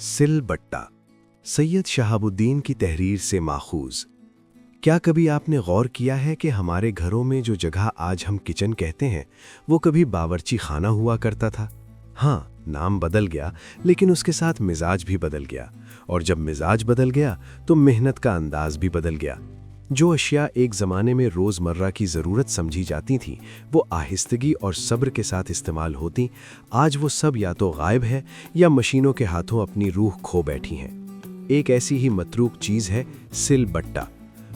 सिल बट्टा सैयद शहाबुद्दीन की तहरीर से माखूज। क्या कभी आपने गौर किया है कि हमारे घरों में जो जगह आज हम किचन कहते हैं वो कभी बावर्ची खाना हुआ करता था। हाँ, नाम बदल गया लेकिन उसके साथ मिजाज भी बदल गया, और जब मिजाज बदल गया तो मेहनत का अंदाज भी बदल गया। जो अशिया एक ज़माने में रोज़मर्रा की ज़रूरत समझी जाती थीं वो आहिस्तगी और सब्र के साथ इस्तेमाल होती, आज वो सब या तो गायब है या मशीनों के हाथों अपनी रूह खो बैठी हैं। एक ऐसी ही मतरूक चीज़ है सिल बट्टा,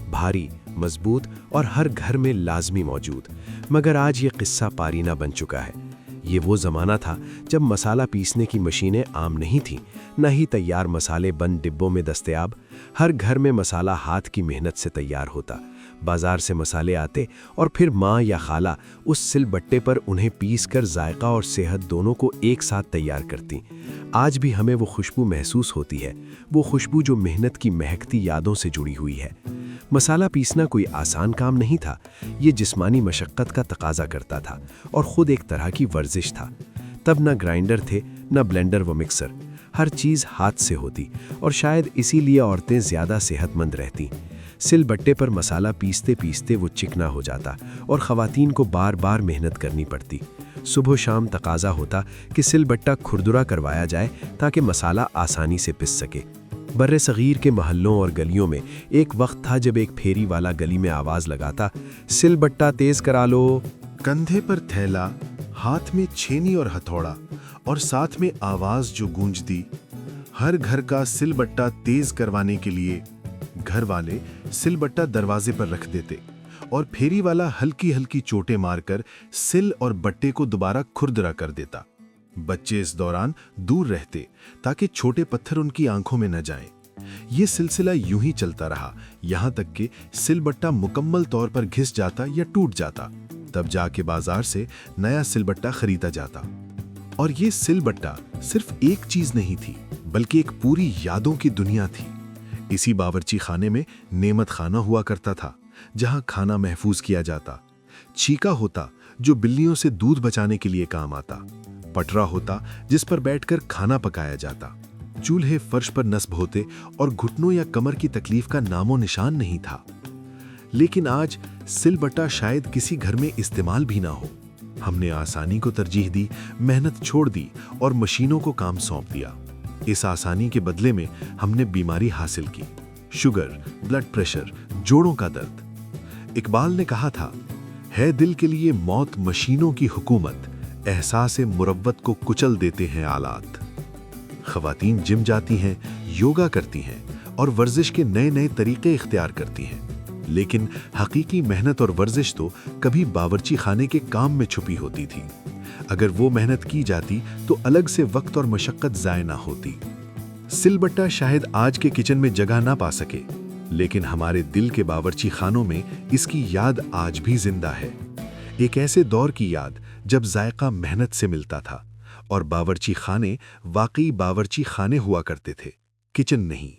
भारी, मजबूत और हर घर में लाजमी मौजूद। मगर आज ये किस्सा पारीना बन चुका है। ये वो ज़माना था जब मसाला पीसने की मशीनें आम नहीं थीं, न ही तैयार मसाले बंद डिब्बों में दस्तयाब। हर घर में मसाला हाथ की मेहनत से तैयार होता। बाज़ार से मसाले आते और फिर माँ या खाला उस सिलबट्टे पर उन्हें पीस कर जायका और सेहत दोनों को एक साथ तैयार करती। आज भी हमें वो खुशबू महसूस होती है, वो खुशबू जो मेहनत की महकती यादों से जुड़ी हुई है। मसाला पीसना कोई आसान काम नहीं था, ये जिस्मानी मशक्क़त का तकाजा करता था और ख़ुद एक तरह की वर्जिश था। तब न ग्राइंडर थे, न ब्लेंडर व मिक्सर, हर चीज़ हाथ से होती, और शायद इसीलिए औरतें ज़्यादा सेहतमंद रहती। सिलबट्टे पर मसाला पीसते पीसते वो चिकना हो जाता और ख़वातीन को बार बार मेहनत करनी पड़ती। सुबह शाम तकाजा होता कि सिलबट्टा खुरदुरा करवाया जाए ताकि मसाला आसानी से पिस सके। बर्रे सगीर के महल्लों और गलियों में एक वक्त था जब एक फेरी वाला गली में आवाज़ लगाता, सिलबट्टा तेज़ करा लो। कंधे पर थैला, हाथ में छेनी और हथौड़ा, और साथ में आवाज़ जो गूंजती। हर घर का सिलबट्टा तेज़ करवाने के लिए घर वाले सिलबट्टा दरवाजे पर रख देते और फेरी वाला हल्की हल्की चोटें मारकर सिल और बट्टे को दोबारा खुरदरा कर देता। बच्चे इस दौरान दूर रहते ताकि छोटे पत्थर उनकी आंखों में न जाएं। ये सिलसिला यूं ही चलता रहा, यहाँ तक कि सिलबट्टा मुकम्मल तौर पर घिस जाता या टूट जाता। तब जाके बाजार से नया सिलबट्टा खरीदा जाता। और ये सिलबट्टा सिर्फ एक चीज नहीं थी, बल्कि एक पूरी यादों की दुनिया थी। इसी बावर्ची खाने में नेमत खाना हुआ करता था, जहां खाना महफूज किया जाता। छीका होता जो बिल्लियों से दूध बचाने के लिए काम आता। पटरा होता जिस पर बैठकर खाना पकाया जाता। चूल्हे फर्श पर नस्ब होते और घुटनों या कमर की तकलीफ का नामो निशान नहीं था। लेकिन आज सिलबट्टा शायद किसी घर में इस्तेमाल भी ना हो। हमने आसानी को तरजीह दी, मेहनत छोड़ दी और मशीनों को काम सौंप दिया। इस आसानी के बदले में हमने बीमारी हासिल की, शुगर, ब्लड प्रेशर, जोड़ों का दर्द। इकबाल ने कहा था, है दिल के लिए मौत मशीनों की हुकूमत, एहसास मुरव्वत को कुचल देते हैं आलात। ख़वातीन जिम जाती हैं, योगा करती हैं और वर्जिश के नए नए तरीके इख्तियार करती हैं, लेकिन हकीकी मेहनत और वर्जिश तो कभी बावर्ची खाने के काम में छुपी होती थी। अगर वो मेहनत की जाती तो अलग से वक्त और मशक्कत ज़ाय ना होती। सिलबट्टा शायद आज के किचन में जगह ना पा सके, लेकिन हमारे दिल के बावर्ची खानों में इसकी याद आज भी जिंदा है। एक ऐसे दौर की याद जब जायका मेहनत से मिलता था और बावर्ची खाने वाकई बावर्ची खाने हुआ करते थे, किचन नहीं।